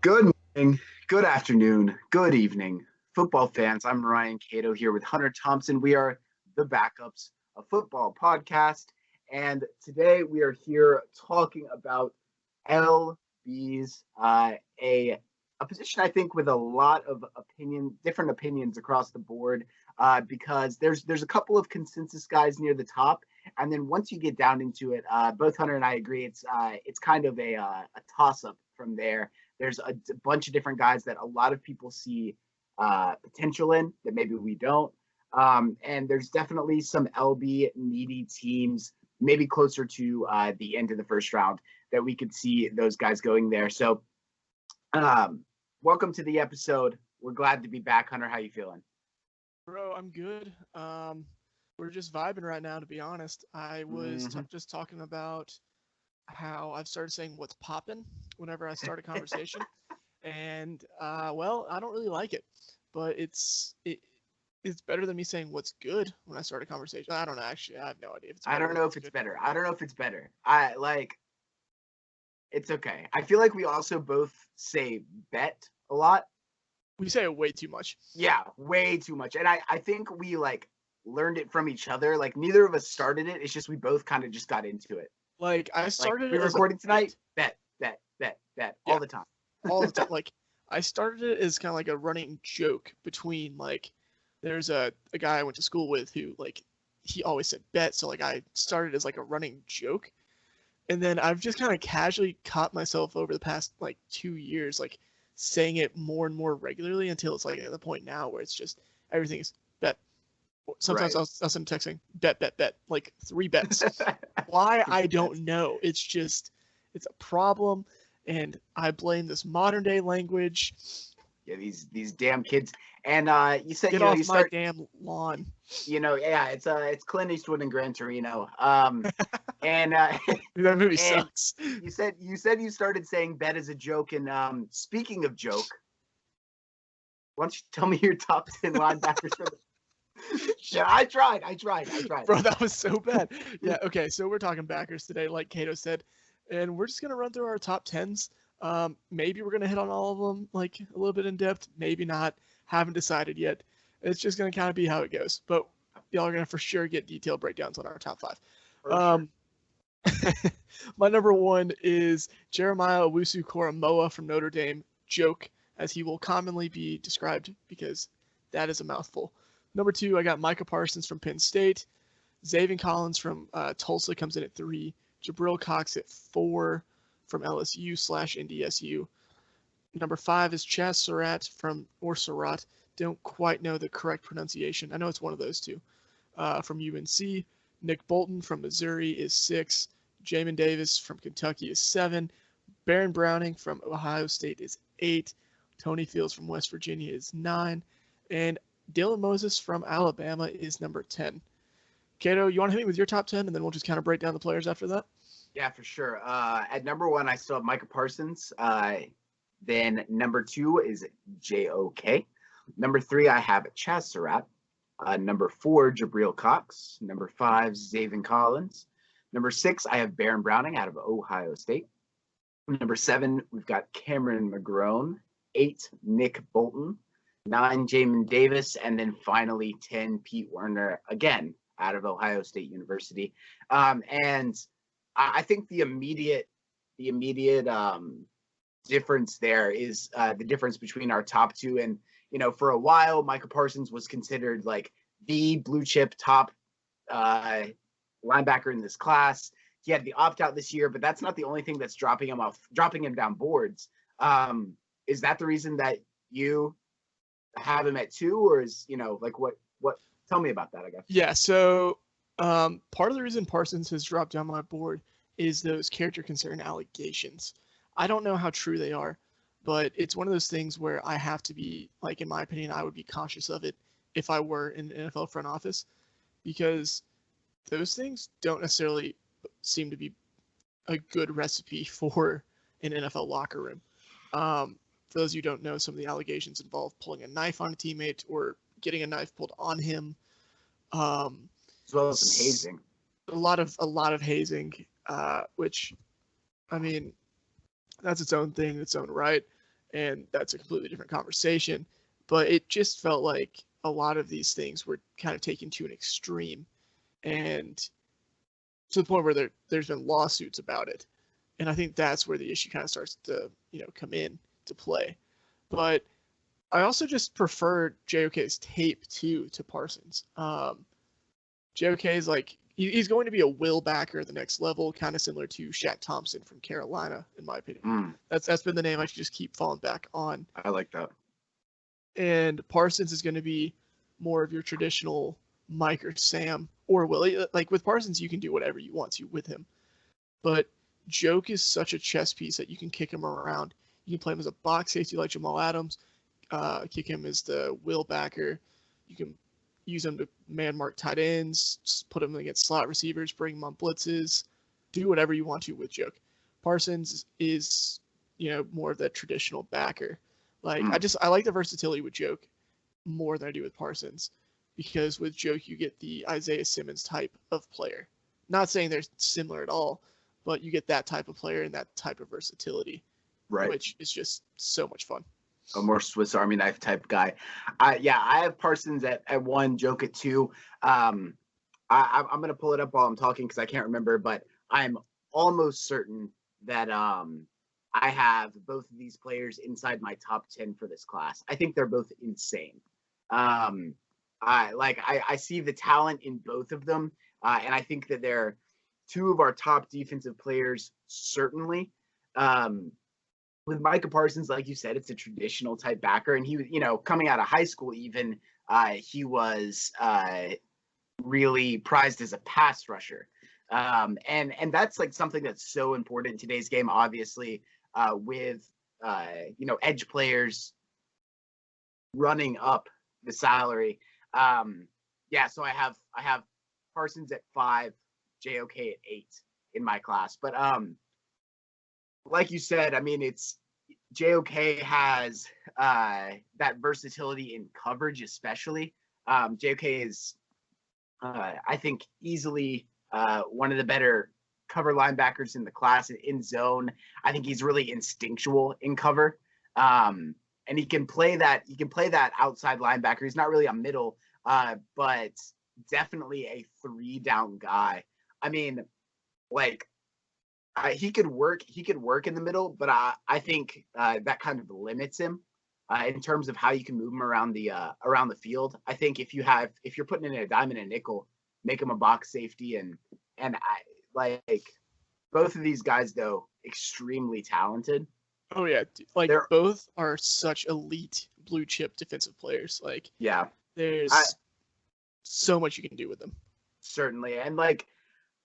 Good morning, good afternoon, good evening, football fans. I'm Ryan Cato here with Hunter Thompson. We are the Backups, a football podcast, and today we are here talking about LBs, a position I think with a lot of different opinions across the board, because there's a couple of consensus guys near the top, and then once you get down into it, both Hunter and I agree it's kind of a toss up from there. There's a bunch of different guys that a lot of people see potential in that maybe we don't. And there's definitely some LB needy teams, maybe closer to the end of the first round, that we could see those guys going there. So welcome to the episode. We're glad to be back. Hunter, how you feeling? Bro, I'm good. We're just vibing right now, to be honest. I was just talking about how I've started saying what's poppin' whenever I start a conversation. And well, I don't really like it, but it's better than me saying what's good when I start a conversation. I don't know, actually. I have no idea if it's I better don't or know if if it's it's good. better. I don't know if it's better. I like it's okay. I feel like we also both say bet a lot. We say it way too much. Yeah, way too much. And I think we like learned it from each other. Like neither of us started it. It's just we both kind of just got into it. Like I Like started we it as a recorded tonight, bit. bet all Yeah, the time. all the time. Like I started it as kind of like a running joke between like there's a guy I went to school with who like he always said bet, so like I started as like a running joke. And then I've just kind of casually caught myself over the past like 2 years, like saying it more and more regularly until it's like at the point now where it's just everything is bet. Sometimes Right. I'll send texting bet, like 3 bets. Why I don't know. It's a problem, and I blame this modern day language. Yeah, these damn kids. And you said Get off my damn lawn. yeah, it's Clint Eastwood and Gran Torino. And That movie and sucks. you said you started saying bet as a joke. And speaking of joke, why don't you tell me your top 10 linebackers for the Yeah, I tried. Bro, that was so bad. Yeah, okay, so we're talking backers today, like Cato said, and we're just gonna run through our top tens. Maybe we're gonna hit on all of them like a little bit in depth, maybe not. Haven't decided yet. It's just gonna kind of be how it goes. But y'all are gonna for sure get detailed breakdowns on our top five. For sure. Um, my number one is Jeremiah Owusu Koramoah from Notre Dame. Joke, as he will commonly be described, because that is a mouthful. Number two, I got Micah Parsons from Penn State. Zaven Collins from Tulsa comes in at 3. Jabril Cox at 4 from LSU/NDSU. Number 5 is Chaz Surratt Surratt. Don't quite know the correct pronunciation. I know it's one of those two. From UNC. Nick Bolton from Missouri is 6. Jamin Davis from Kentucky is 7. Baron Browning from Ohio State is 8. Tony Fields from West Virginia is 9. And Dylan Moses from Alabama is number 10. Cato, you want to hit me with your top 10, and then we'll just kind of break down the players after that? Yeah, for sure. At number 1, I still have Micah Parsons. Then number 2 is JOK. Number 3, I have Chaz Surratt. Number 4, Jabril Cox. Number 5, Zaven Collins. Number 6, I have Baron Browning out of Ohio State. Number 7, we've got Cameron McGrone. 8, Nick Bolton. 9, Jamin Davis. And then finally 10, Pete Werner, again, out of Ohio State University. And I think the immediate difference there is the difference between our top two. And for a while, Micah Parsons was considered like the blue chip top linebacker in this class. He had the opt out this year, but that's not the only thing that's dropping him down boards. Is that the reason that you have him at 2, or is like what? Tell me about that, I guess. Yeah, so part of the reason Parsons has dropped down my board is those character concern allegations. I don't know how true they are, but it's one of those things where I have to be, like, in my opinion, I would be cautious of it if I were in the NFL front office, because those things don't necessarily seem to be a good recipe for an NFL locker room. For those of you who don't know, some of the allegations involve pulling a knife on a teammate or getting a knife pulled on him. As well as some hazing. A lot of hazing, which, I mean, that's its own thing, its own right. and that's a completely different conversation. But it just felt like a lot of these things were kind of taken to an extreme, and to the point where there's been lawsuits about it. And I think that's where the issue kind of starts to, come in to play. But I also just prefer JOK's tape too to Parsons. JOK is like he's going to be a will backer at the next level, kind of similar to Shaq Thompson from Carolina, in my opinion. That's been the name I should just keep falling back on. I like that. And Parsons is going to be more of your traditional Mike or Sam or Willie. Like with Parsons, you can do whatever you want to with him, but Joke is such a chess piece that you can kick him around. You can play him as a box safety like Jamal Adams, kick him as the will backer. You can use him to man mark tight ends, put him against slot receivers, bring him on blitzes, do whatever you want to with Joke. Parsons is, more of that traditional backer. Like I like the versatility with Joke more than I do with Parsons, because with Joke you get the Isaiah Simmons type of player. Not saying they're similar at all, but you get that type of player and that type of versatility, right? Which is just so much fun. A more Swiss Army knife type guy. I have Parsons at 1, Joke at 2. I'm gonna pull it up while I'm talking because I can't remember, but I'm almost certain that I have both of these players inside my top 10 for this class. I think they're both insane. I see the talent in both of them, and I think that they're two of our top defensive players, certainly. With Micah Parsons, like you said, it's a traditional type backer, and he, coming out of high school, even he was really prized as a pass rusher, and that's like something that's so important in today's game. Obviously, with edge players running up the salary. So I have Parsons at 5, JOK at 8 in my class. But like you said, I mean, it's JOK has that versatility in coverage, especially. JOK is, I think, easily one of the better cover linebackers in the class in zone. I think he's really instinctual in cover. And he can play that outside linebacker. He's not really a middle, but definitely a 3-down guy. I mean, he could work in the middle, but I think that kind of limits him in terms of how you can move him around the field. I think if you're putting in a dime and a nickel, make him a box safety, and both of these guys though extremely talented. Oh yeah, both are such elite blue chip defensive players. There's so much you can do with them. Certainly, and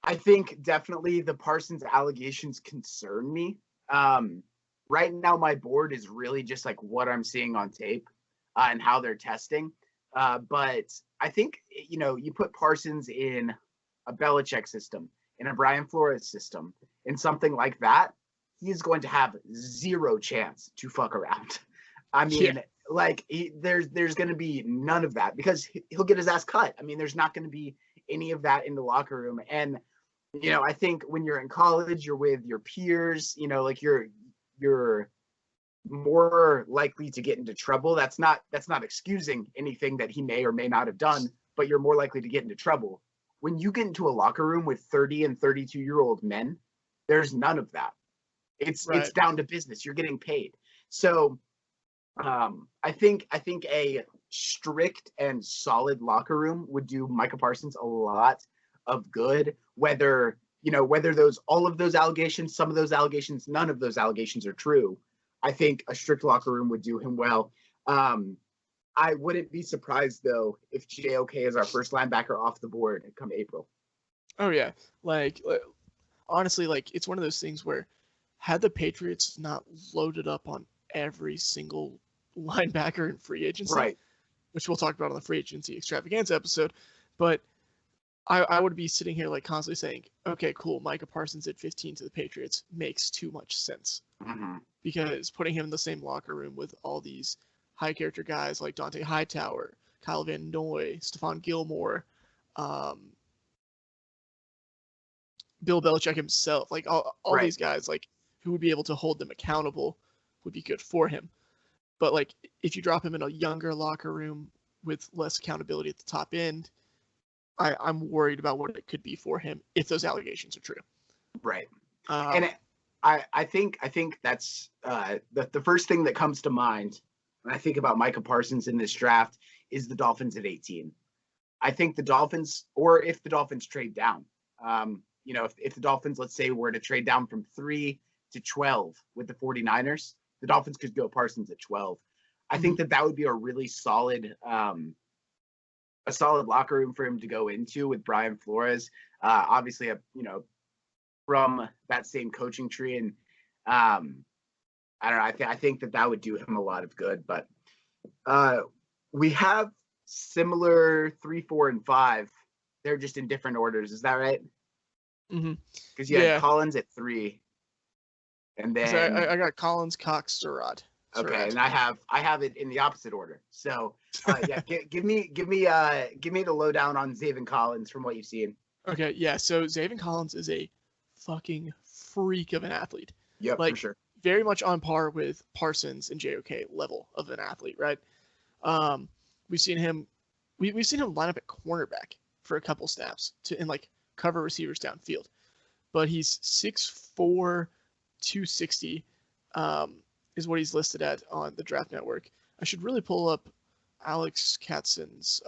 I think definitely the Parsons allegations concern me. Right now, my board is really just what I'm seeing on tape and how they're testing. But I think, you put Parsons in a Belichick system, in a Brian Flores system, in something like that, he's going to have zero chance to fuck around. I mean, there's going to be none of that because he'll get his ass cut. I mean, there's not going to be any of that in the locker room. And I think when you're in college, you're with your peers, you're more likely to get into trouble. That's not excusing anything that he may or may not have done, but you're more likely to get into trouble. When you get into a locker room with 30 and 32-year-old men, there's none of that. It's down to business. You're getting paid. So I think a strict and solid locker room would do Micah Parsons a lot of good, whether all of those allegations, some of those allegations, none of those allegations are true. I think a strict locker room would do him well. I wouldn't be surprised though if JOK is our first linebacker off the board come April. Oh yeah. Honestly, it's one of those things where had the Patriots not loaded up on every single linebacker in free agency, right, which we'll talk about on the free agency extravaganza episode, but I would be sitting here constantly saying, okay, cool, Micah Parsons at 15 to the Patriots makes too much sense. Mm-hmm. Because putting him in the same locker room with all these high character guys like Dante Hightower, Kyle Van Noy, Stephon Gilmore, Bill Belichick himself, all these guys who would be able to hold them accountable would be good for him. But like if you drop him in a younger locker room with less accountability at the top end, I'm worried about what it could be for him if those allegations are true. Right. And I think that's the first thing that comes to mind when I think about Micah Parsons in this draft is the Dolphins at 18. I think the Dolphins, or if the Dolphins trade down, if the Dolphins, let's say, were to trade down from 3 to 12 with the 49ers, the Dolphins could go Parsons at 12. I think that would be a really solid locker room for him to go into with Brian Flores. Obviously, from that same coaching tree. And I don't know. I think that would do him a lot of good. But we have similar 3, 4, and 5. They're just in different orders. Is that right? Mm-hmm. Because you had Collins at 3, and then I got Collins, Cox, Surratt. Okay, and I have it in the opposite order. So give me the lowdown on Zaven Collins from what you've seen. Okay, yeah. So Zaven Collins is a fucking freak of an athlete. Yep, for sure. Very much on par with Parsons and JOK level of an athlete, right? We've seen him line up at cornerback for a couple snaps and cover receivers downfield. But he's 6'4", 260. Is what he's listed at on the Draft Network. I should really pull up Alex Katzen's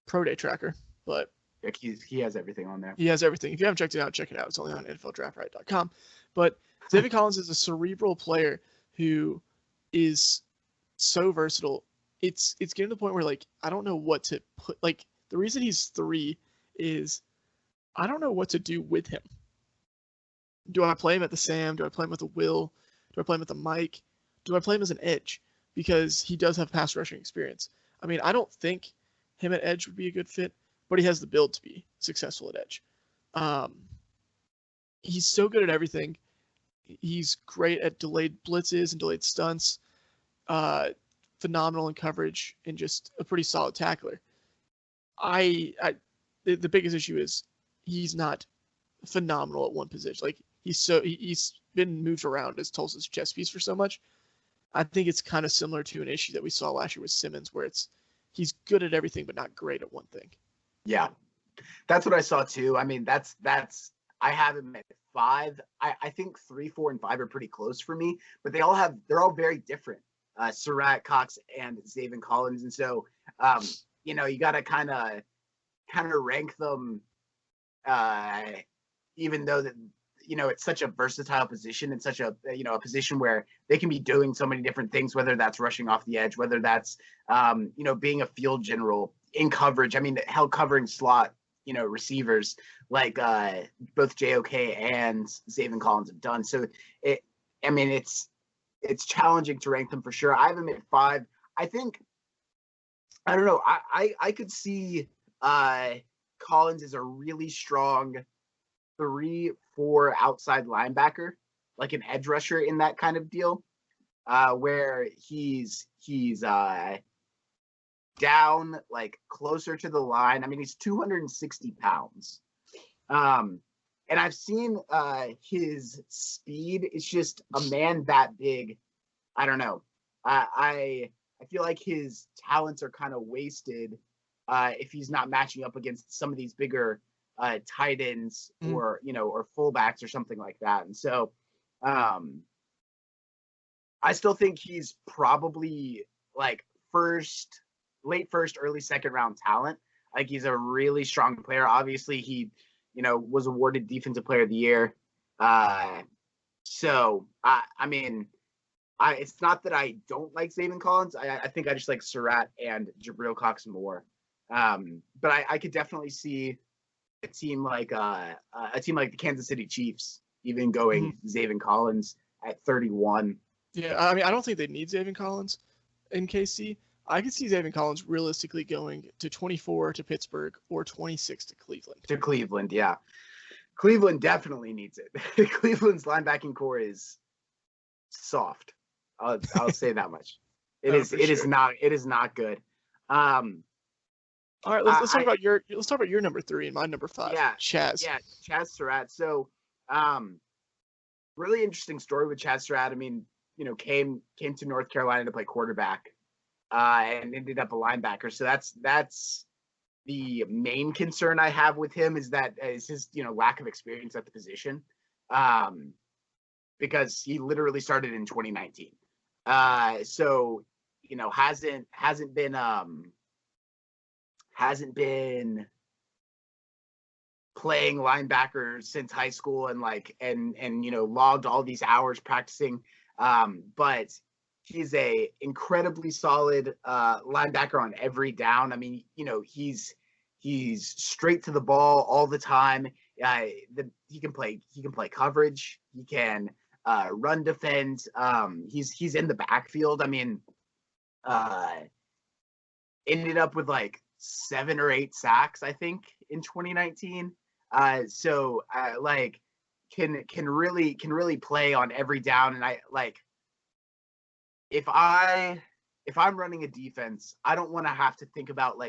Pro Day tracker, but he has everything on there. He has everything. If you haven't checked it out, check it out. It's only on NFLDraftRight.com. But Zaven Collins is a cerebral player who is so versatile. It's getting to the point where I don't know what to put. The reason he's 3 is I don't know what to do with him. Do I play him at the Sam? Do I play him with the Will? Do I play him with the Mike? Do I play him as an edge? Because he does have pass rushing experience. I mean, I don't think him at edge would be a good fit, but he has the build to be successful at edge. He's so good at everything. He's great at delayed blitzes and delayed stunts. Phenomenal in coverage and just a pretty solid tackler. The biggest issue is he's not phenomenal at one position. He's been moved around as Tulsa's chess piece for so much. I think it's kind of similar to an issue that we saw last year with Simmons, where he's good at everything but not great at one thing. Yeah, that's what I saw too. I mean, that's I have him at 5. I think 3, 4, and 5 are pretty close for me, but they're all very different. Surratt, Cox, and Zaven Collins, and so you got to kind of rank them, even though that. It's such a versatile position and such a position where they can be doing so many different things, whether that's rushing off the edge, whether that's, being a field general in coverage. I mean, hell, covering slot, receivers like both JOK and Zaven Collins have done. So it's challenging to rank them for sure. I have them at 5. I think, I don't know. I could see Collins is a really strong 3, 4 outside linebacker, like an edge rusher in that kind of deal, where he's down closer to the line. I mean, he's 260 pounds. And I've seen his speed. It's just a man that big. I don't know. I feel like his talents are kind of wasted if he's not matching up against some of these bigger tight ends or fullbacks or something like that. And so I still think he's probably late first, early second round talent. He's a really strong player. Obviously he, was awarded Defensive Player of the Year. So I mean, it's not that I don't like Zaven Collins. I think I just like Surratt and Jabril Cox more. But I could definitely see a team like the Kansas City Chiefs even going Zaven Collins at 31. Yeah, I mean, I don't think they need Zaven Collins in KC. I could see Zaven Collins realistically going to 24 to Pittsburgh or 26 to Cleveland. To Cleveland, yeah. Cleveland definitely needs it. Cleveland's linebacking core is soft. I'll say that much. It is not good. All right, let's talk about your number 3 and my number 5. Yeah, Chaz. Yeah, Chaz Surratt. So, really interesting story with Chaz Surratt. I mean, came to North Carolina to play quarterback, and ended up a linebacker. So that's the main concern I have with him is his lack of experience at the position, because he literally started in 2019. So hasn't been playing linebacker since high school and logged all these hours practicing. But he's a incredibly solid linebacker on every down. I mean, he's straight to the ball all the time. He can play coverage. He can run defense. He's in the backfield. I mean, ended up with like 7 or 8 sacks, I think, in 2019. So can really play on every down. And if I'm running a defense, I don't want to have to think about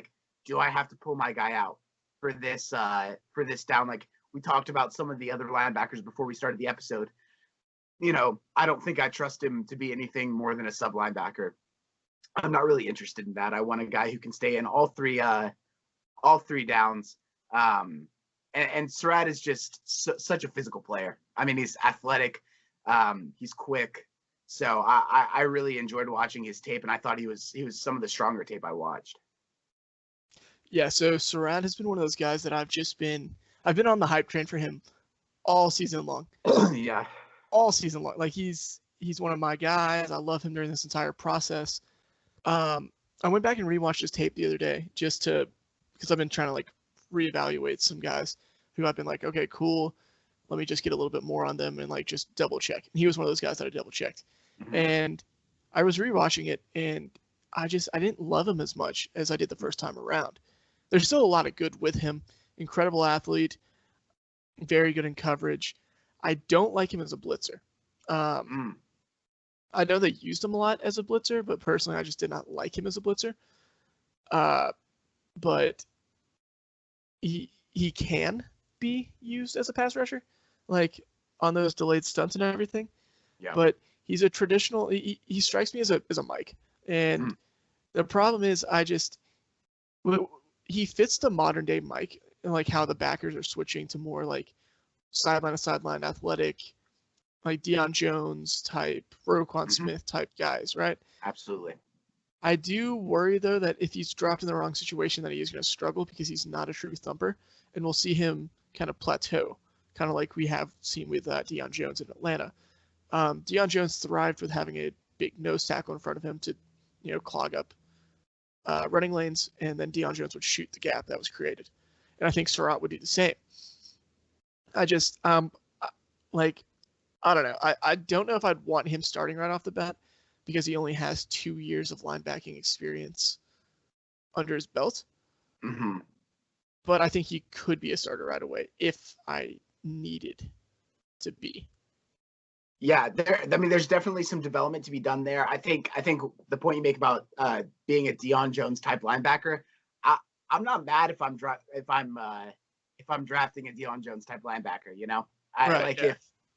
do I have to pull my guy out for this down? Like we talked about some of the other linebackers before we started the episode. I don't think I trust him to be anything more than a sub linebacker. I'm not really interested in that. I want a guy who can stay in all three downs. And Surratt is just such a physical player. I mean, he's athletic. He's quick. So I really enjoyed watching his tape, and I thought he was some of the stronger tape I watched. Yeah, so Surratt has been one of those guys that I've been on the hype train for him all season long. Yeah. All season long. Like he's one of my guys. I love him during this entire process. I went back and rewatched his tape the other day because I've been trying to reevaluate some guys who I've been like, okay, cool. Let me just get a little bit more on them and just double check. And he was one of those guys that I double checked. Mm-hmm. And I was rewatching it and I didn't love him as much as I did the first time around. There's still a lot of good with him. Incredible athlete, very good in coverage. I don't like him as a blitzer. I know they used him a lot as a blitzer, but personally, I just did not like him as a blitzer. But he can be used as a pass rusher, on those delayed stunts and everything. Yeah. But he's a traditional. He strikes me as a Mike, and the problem is he fits the modern day Mike, and how the backers are switching to more sideline to sideline athletic, Deion Jones type, Roquan Smith type guys, right? Absolutely. I do worry though that if he's dropped in the wrong situation, that he is going to struggle because he's not a true thumper, and we'll see him kind of plateau, kind of like we have seen with Deion Jones in Atlanta. Deion Jones thrived with having a big nose tackle in front of him to, clog up running lanes, and then Deion Jones would shoot the gap that was created. And I think Surratt would do the same. I just, I don't know. I don't know if I'd want him starting right off the bat because he only has 2 years of linebacking experience under his belt. Mm-hmm. But I think he could be a starter right away if I needed to be. Yeah, there's definitely some development to be done there. I think the point you make about being a Deion Jones type linebacker, I'm not mad if I'm drafting a Deion Jones type linebacker.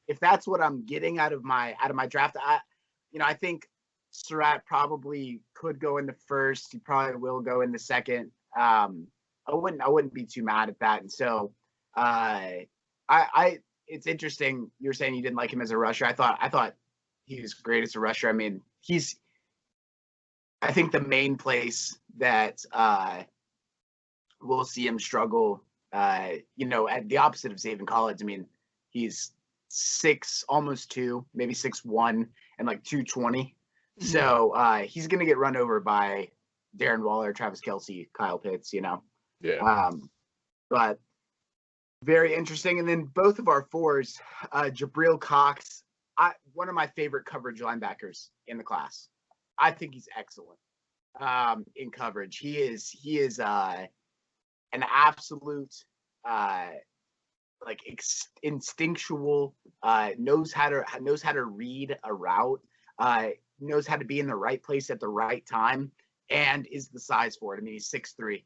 If that's what I'm getting out of my draft, I think Surratt probably could go in the first. He probably will go in the second. I wouldn't be too mad at that. And so, it's interesting. You're saying you didn't like him as a rusher. I thought he was great as a rusher. I mean, I think the main place that we'll see him struggle, at the opposite of Zaven College. I mean, he's 6, almost 2, maybe 6'1", and 220. Mm-hmm. So he's gonna get run over by Darren Waller, Travis Kelce, Kyle Pitts. Yeah. But very interesting. And then both of our fours, Jabril Cox, one of my favorite coverage linebackers in the class. I think he's excellent in coverage. He is an absolute instinctual, knows how to read a route, knows how to be in the right place at the right time, and is the size for it. I mean, he's 6'3".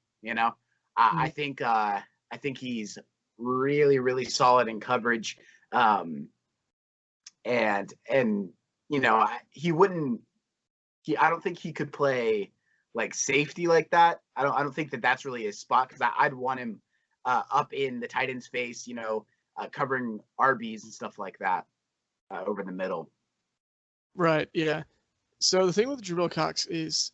I think he's really, really solid in coverage, and he wouldn't. I don't think he could play like safety like that. I don't think that's really his spot because I'd want him up in the tight end's face, covering RBs and stuff like that over the middle. Right. Yeah. So the thing with Jabril Cox is,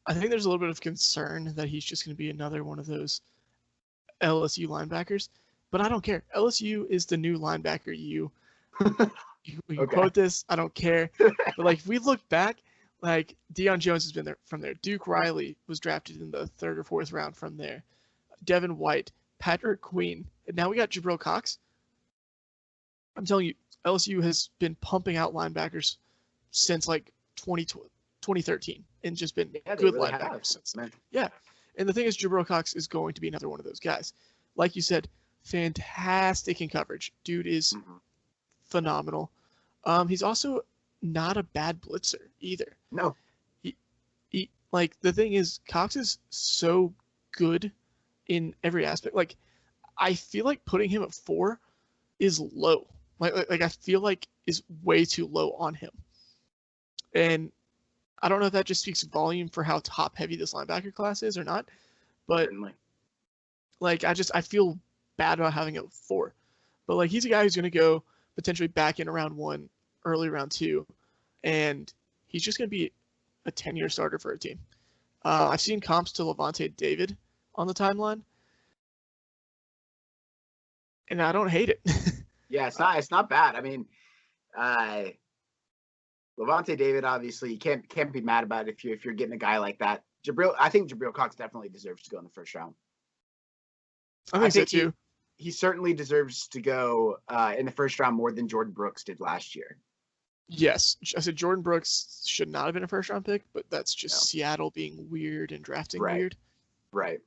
I think there's a little bit of concern that he's just going to be another one of those LSU linebackers, but I don't care. LSU is the new linebacker. You Okay. quote this, I don't care. But like, if we look back, like Deion Jones has been there from there. Duke Riley was drafted in the 3rd or 4th round from there. Devin White, Patrick Queen, and now we got Jabril Cox. I'm telling you, LSU has been pumping out linebackers since like 2013 and just been good really linebackers since. Man. Yeah. And the thing is, Jabril Cox is going to be another one of those guys. Like you said, fantastic in coverage. Dude is phenomenal. He's also not a bad blitzer either. No. He like, the thing is, Cox is so good in every aspect. Like, I feel like putting him at 4 is low. Like I feel like is way too low on him. And I don't know if that just speaks volume for how top heavy this linebacker class is or not, but certainly. Like I feel bad about having it at 4. But like, he's a guy who's going to go potentially back in round 1, early round 2, and he's just going to be a 10-year starter for a team. I've seen comps to Lavonte David on the timeline, and I don't hate it. Yeah, it's not bad. I mean, Lavonte David, obviously, you can't be mad about it if you're getting a guy like that. I think Jabril Cox definitely deserves to go in the 1st round. I think so too. He certainly deserves to go in the 1st round more than Jordan Brooks did last year. Yes, I said Jordan Brooks should not have been a 1st round pick, but that's just Seattle being weird and drafting weird. Right.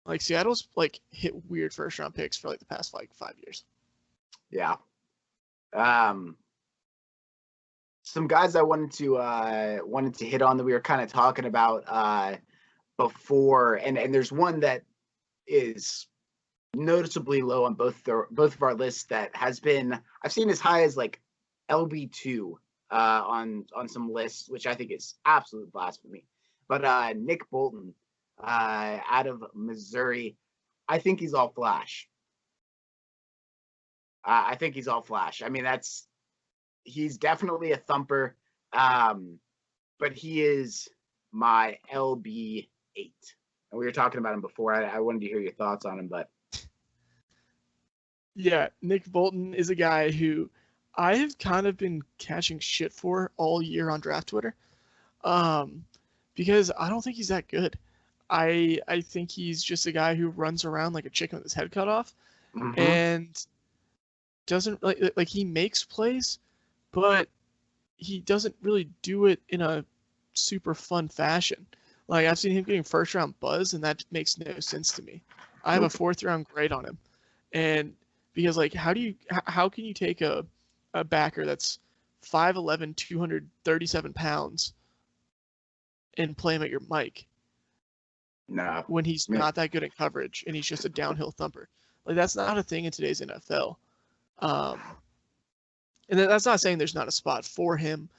Like, Seattle's like hit weird 1st round picks for like the past like 5 years. Yeah. Some guys I wanted to hit on that we were kind of talking about before, and there's one that is noticeably low on both of our lists that has been, I've seen as high as like LB2 on some lists, which I think is absolute blasphemy. But Nick Bolton out of Missouri, I think he's all flash. I think he's all flash. I mean, he's definitely a thumper, but he is my LB8. And we were talking about him before. I wanted to hear your thoughts on him, but. Yeah, Nick Bolton is a guy who I have kind of been catching shit for all year on draft Twitter, because I don't think he's that good. I think he's just a guy who runs around like a chicken with his head cut off, and doesn't like he makes plays, but he doesn't really do it in a super fun fashion. Like, I've seen him getting 1st round buzz, and that makes no sense to me. I have a 4th round grade on him, and because like, how can you take a backer that's 5'11", 237 pounds and play him at your mic? No. When he's not that good at coverage and he's just a downhill thumper. Like, that's not a thing in today's NFL. And that's not saying there's not a spot for him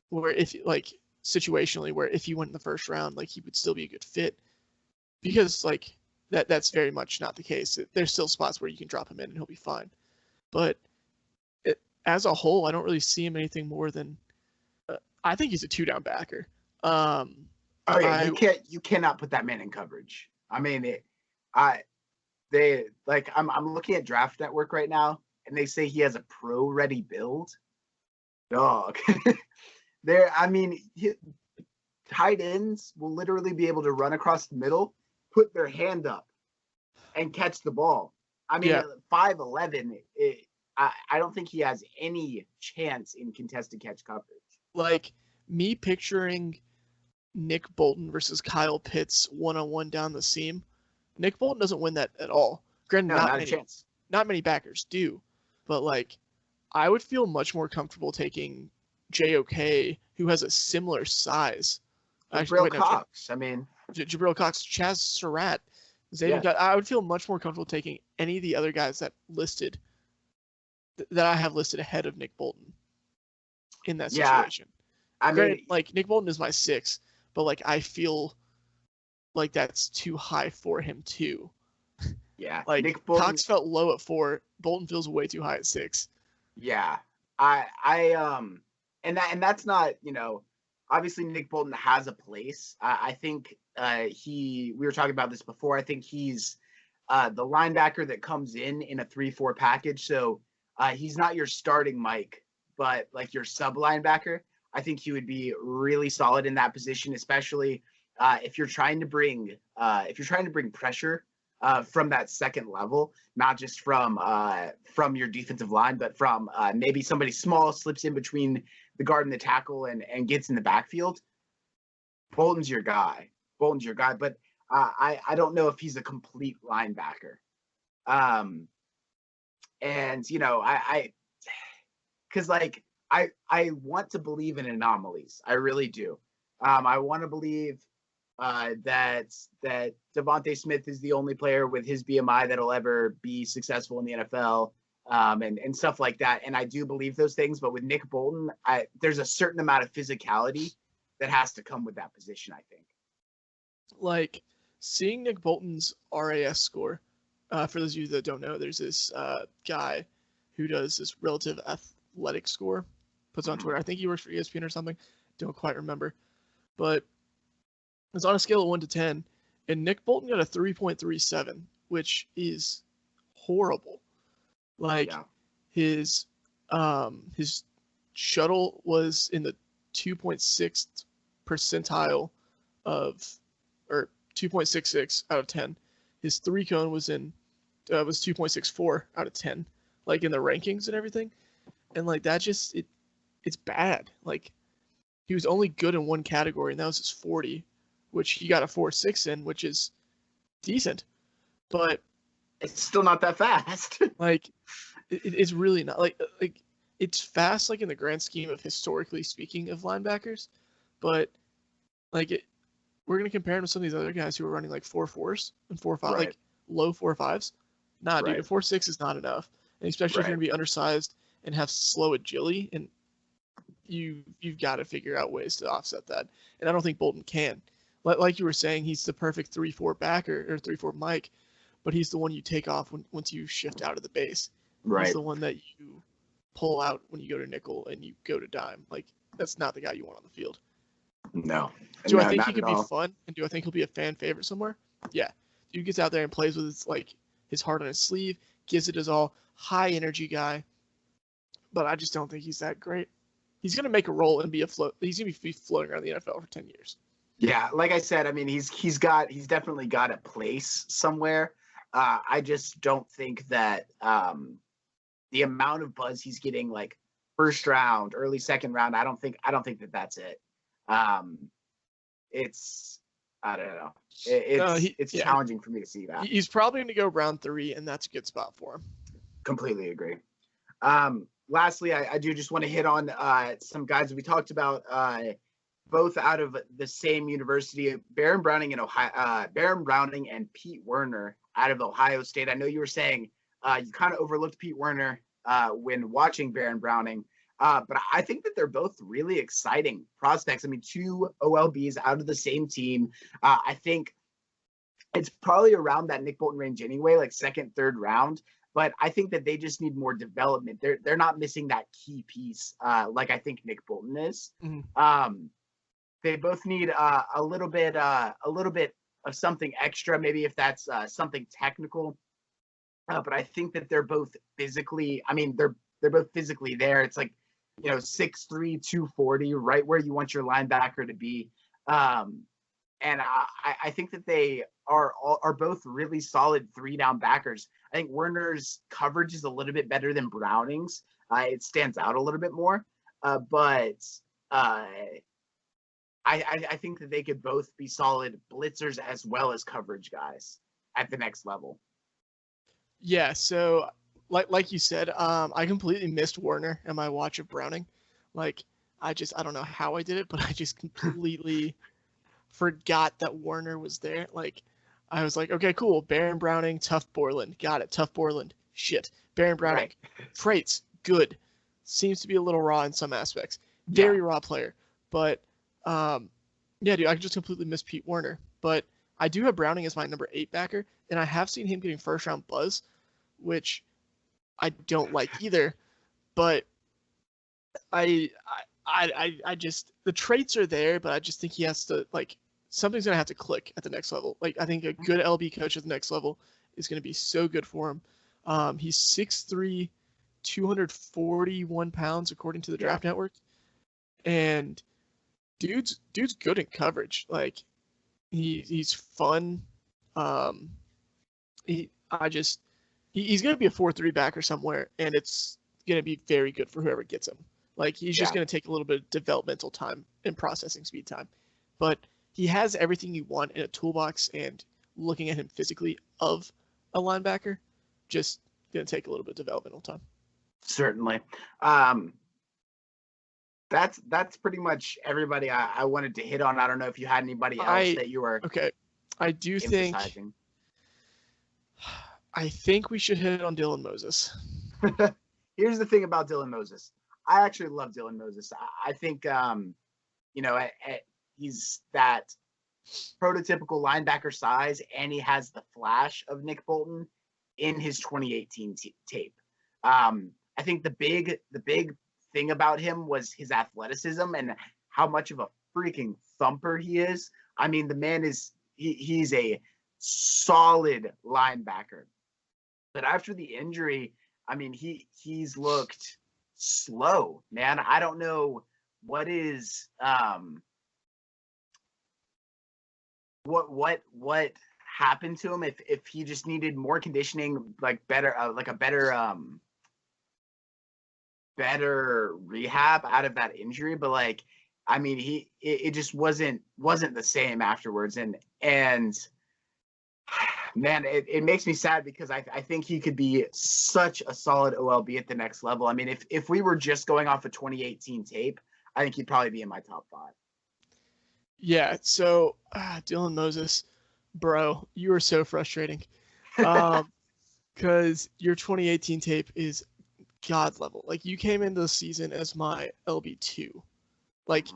where if like situationally where if he went in the 1st round, like he would still be a good fit, because like that's very much not the case. There's still spots where you can drop him in and he'll be fine. But as a whole, I don't really see him anything more than I think he's a 2-down backer. You cannot put that man in coverage. I mean, I'm looking at Draft Network right now, and they say he has a pro-ready build. Dog. Tight ends will literally be able to run across the middle, put their hand up, and catch the ball. I mean, 5'11", I don't think he has any chance in contested catch coverage. Like, me picturing Nick Bolton versus Kyle Pitts 1-on-1 down the seam, Nick Bolton doesn't win that at all. Granted, not many backers do, but like, I would feel much more comfortable taking JOK, who has a similar size. Jabril Cox. Jabril Cox, Chaz Surratt, I would feel much more comfortable taking any of the other guys that I have listed ahead of Nick Bolton. in that Yeah, situation. I Granted, mean, like Nick Bolton is my 6, but like I feel like that's too high for him too. yeah, Like Nick Bolton. Cox felt low at 4. Bolton feels way too high at 6. Yeah, I and that's not, obviously Nick Bolton has a place. I think we were talking about this before. I think he's the linebacker that comes in a 3-4 package. So he's not your starting Mike, but like your sub linebacker. I think he would be really solid in that position, especially if you're trying to bring pressure from that second level, not just from your defensive line, but from maybe somebody small slips in between the guard and the tackle and gets in the backfield. Bolton's your guy. But I don't know if he's a complete linebacker. And because like I want to believe in anomalies. I really do. I want to believe that Devontae Smith is the only player with his BMI that'll ever be successful in the NFL, and stuff like that. And I do believe those things. But with Nick Bolton, there's a certain amount of physicality that has to come with that position, I think. Like seeing Nick Bolton's RAS score, for those of you that don't know, there's this guy who does this relative athletic score, puts on Twitter. I think he works for ESPN or something. Don't quite remember. But it's on a scale of 1 to 10, and Nick Bolton got a 3.37, which is horrible. Like his shuttle was in the 2.6th percentile or 2.66 out of 10. His 3-cone was 2.64 out of 10, like in the rankings and everything. And like that just it's bad. Like he was only good in one category, and that was his 40, which he got a 4.6 in, which is decent, but it's still not that fast. Like it's really not like it's fast, like in the grand scheme of historically speaking of linebackers, but like we're gonna compare him to some of these other guys who are running like 4.4s and 4.5, Right. like low 4.5s. Nah, Right. dude, a 4.6 is not enough, and especially if you're gonna be undersized and have slow agility, and you've got to figure out ways to offset that. And I don't think Bolton can. Like you were saying, he's the perfect 3-4 backer or 3-4 Mike, but he's the one you take off once you shift out of the base. Right. He's the one that you pull out when you go to nickel and you go to dime. Like that's not the guy you want on the field. No. Do I think he could be fun? And do I think he'll be a fan favorite somewhere? Yeah. Dude gets out there and plays with his heart on his sleeve, gives it his all. High energy guy. But I just don't think he's that great. He's gonna make a roll and he's gonna be floating around the NFL for 10 years. Yeah, like I said, I mean, he's definitely got a place somewhere. I just don't think that the amount of buzz he's getting, like first round, early second round, I don't think that that's it. It's I don't know. It's challenging for me to see that. He's probably going to go round 3, and that's a good spot for him. Completely agree. Lastly, I do just want to hit on some guys that we talked about, both out of the same university, Baron Browning and Pete Werner out of Ohio State. I know you were saying you kind of overlooked Pete Werner when watching Baron Browning, but I think that they're both really exciting prospects. I mean, 2 OLBs out of the same team. I think it's probably around that Nick Bolton range anyway, like second, third round. But I think that they just need more development. They're not missing that key piece like I think Nick Bolton is. Mm-hmm. They both need a little bit of something extra, maybe if that's something technical. But I think that they're both physically. I mean, they're both physically there. It's like 6'3", 240, right where you want your linebacker to be. And I think that they are both really solid 3-down backers. I think Werner's coverage is a little bit better than Browning's. It stands out a little bit more, but I think that they could both be solid blitzers as well as coverage guys at the next level. Yeah. So like you said, I completely missed Werner in my watch of Browning. Like I don't know how I did it, but I just completely forgot that Werner was there. Like I was like, okay, cool. Baron Browning, Tough Borland. Got it. Tough Borland. Shit. Baron Browning. Right. Traits. Good. Seems to be a little raw in some aspects. very raw player. But yeah, dude, I just completely missed Pete Werner. But I do have Browning as my number 8 backer, and I have seen him getting first round buzz, which I don't like either. But I just the traits are there, but I just think he has to something's gonna have to click at the next level. Like I think a good LB coach at the next level is gonna be so good for him. He's 6'3", 241 pounds according to the Draft Network, and dude's good in coverage. Like he's fun. He's gonna be a 4-3 backer somewhere, and it's gonna be very good for whoever gets him. Like he's just gonna take a little bit of developmental time and processing speed time, but he has everything you want in a toolbox. And looking at him physically of a linebacker, just gonna take a little bit of developmental time. Certainly. That's pretty much everybody I wanted to hit on. I don't know if you had anybody else that you were okay. I do think we should hit on Dylan Moses. Here's the thing about Dylan Moses. I actually love Dylan Moses. I think he's that prototypical linebacker size, and he has the flash of Nick Bolton in his 2018 tape. I think the big thing about him was his athleticism and how much of a freaking thumper he is. I mean, the man he's a solid linebacker. But after the injury, I mean, he's looked slow, man. I don't know what is what happened to him, if he just needed more conditioning, like better better rehab out of that injury. But like, I mean, it just wasn't the same afterwards. And man, it makes me sad because I think he could be such a solid OLB at the next level. I mean, if we were just going off a 2018 tape, I think he'd probably be in my top 5. Yeah, so Dylan Moses, bro, you are so frustrating. Because your 2018 tape is god level. Like, you came into the season as my LB2. Like,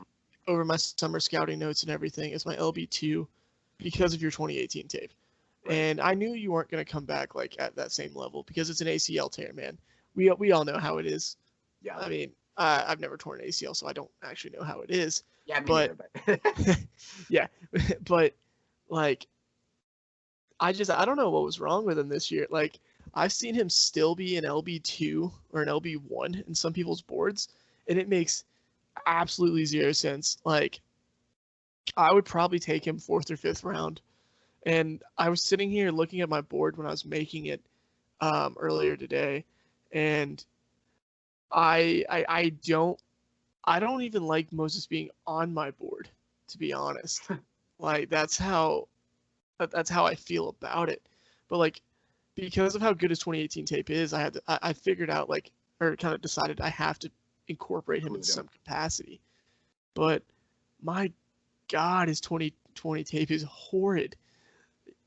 over my summer scouting notes and everything, as my LB2 because of your 2018 tape. Right. And I knew you weren't going to come back like at that same level because it's an ACL tear, man. We all know how it is. Yeah. I mean, I've never torn an ACL, so I don't actually know how it is. Yeah, me neither, but yeah, but like, I don't know what was wrong with him this year. Like, I've seen him still be an LB2 or an LB1 in some people's boards, and it makes absolutely zero sense. Like, I would probably take him 4th or 5th round. And I was sitting here looking at my board when I was making it earlier today, and I don't even like Moses being on my board, to be honest. Like, that's how I feel about it. But like, because of how good his 2018 tape is, I figured out, like, or kind of decided I have to incorporate him in some capacity. But my God, his 2020 tape is horrid.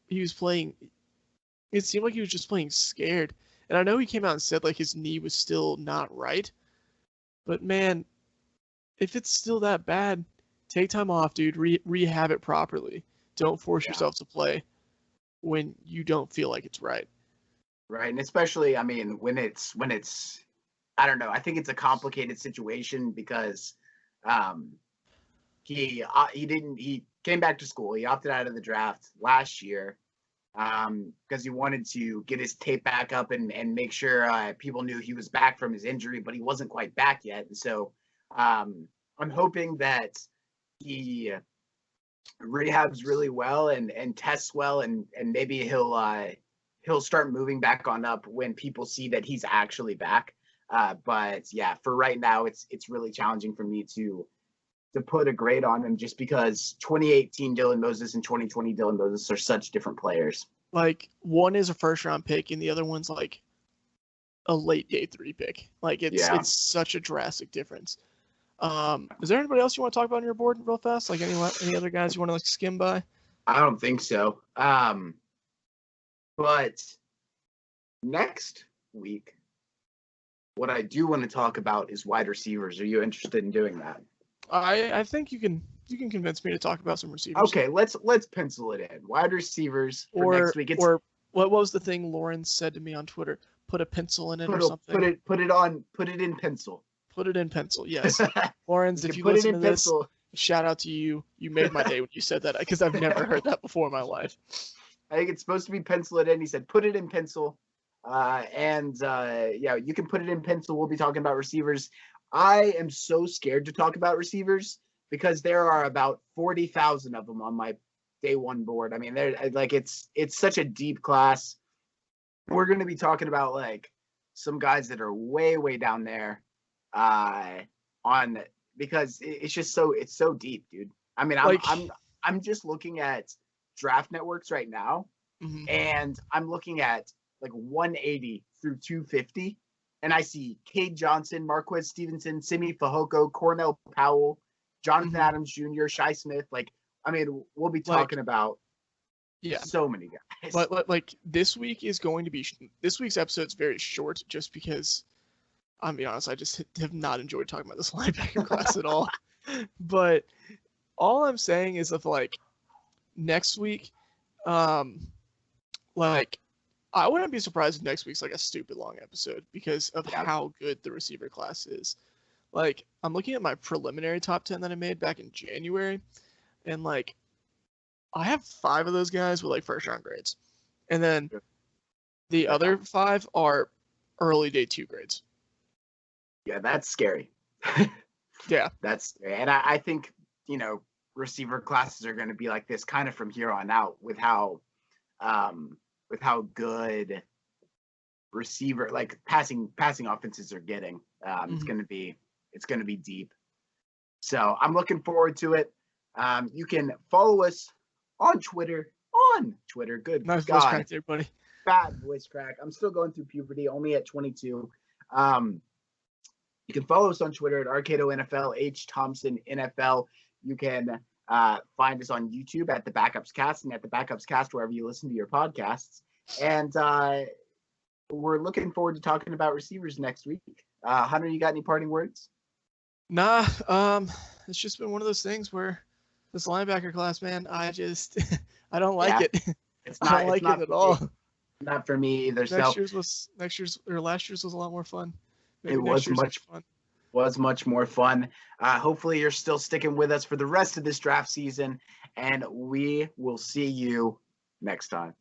He was playing, it seemed like he was just playing scared. And I know he came out and said like his knee was still not right. But man, if it's still that bad, take time off, dude. Rehab it properly. Don't force yourself to play when you don't feel like it's right. Right, and especially, I mean, when it's I don't know. I think it's a complicated situation because he came back to school. He opted out of the draft last year because he wanted to get his tape back up and make sure people knew he was back from his injury, but he wasn't quite back yet. And so I'm hoping that he rehabs really well and tests well, and maybe he'll start moving back on up when people see that he's actually back. But yeah, for right now, it's really challenging for me to put a grade on him just because 2018 Dylan Moses and 2020 Dylan Moses are such different players. Like, one is a 1st round pick and the other one's like a late day 3 pick. Like, it's such a drastic difference. Is there anybody else you want to talk about on your board real fast? Like any other guys you want to like skim by? I don't think so. But next week What I do want to talk about is wide receivers. Are you interested in doing that? I think you can convince me to talk about some receivers. Okay, let's pencil it in. Wide receivers for Or next week. or what was the thing Lauren said to me on Twitter? Put a pencil in it or something. Put it in pencil. Put it in pencil. Yes. Lawrence, if you put it listen in to this, pencil. shout out to you. You made my day when you said that because I've never heard that before in my life. I think it's supposed to be pencil it in. He said, put it in pencil. Yeah, you can put it in pencil. We'll be talking about receivers. I am so scared to talk about receivers because there are about 40,000 of them on my day one board. I mean, they're like, it's such a deep class. We're going to be talking about like some guys that are way, way down there on because it's just it's so deep, dude. I mean, I'm just looking at Draft Networks right now, and I'm looking at like 180 through 250, and I see Cade Johnson, Marquez Stevenson, Simi Fehoko, Cornell Powell, Jonathan Adams Jr., Shi Smith. Like, I mean, we'll be talking about so many guys. But like this week's episode's very short just because I'm being honest, I just have not enjoyed talking about this linebacker class at all. But all I'm saying is if like next week, like I wouldn't be surprised if next week's like a stupid long episode because of how good the receiver class is. Like I'm looking at my preliminary top 10 that I made back in January, and like I have 5 of those guys with like first round grades, and then the other 5 are early day 2 grades. Yeah, that's scary. Yeah, that's scary. And I think receiver classes are going to be like this kind of from here on out with how good receiver like passing offenses are getting. It's going to be deep. So I'm looking forward to it. You can follow us on Twitter. Good nice God. Voice crack there, buddy. Bad voice crack. I'm still going through puberty, only at 22. You can follow us on Twitter at Arcado NFL, H Thompson NFL. You can find us on YouTube at the Backups Cast and at the Backups Cast wherever you listen to your podcasts. And we're looking forward to talking about receivers next week. Hunter, you got any parting words? Nah, it's just been one of those things where this linebacker class, man, I don't like it. I don't like it at all. Not for me either. Last year's was a lot more fun. Maybe it was much more fun. Hopefully you're still sticking with us for the rest of this draft season, and we will see you next time.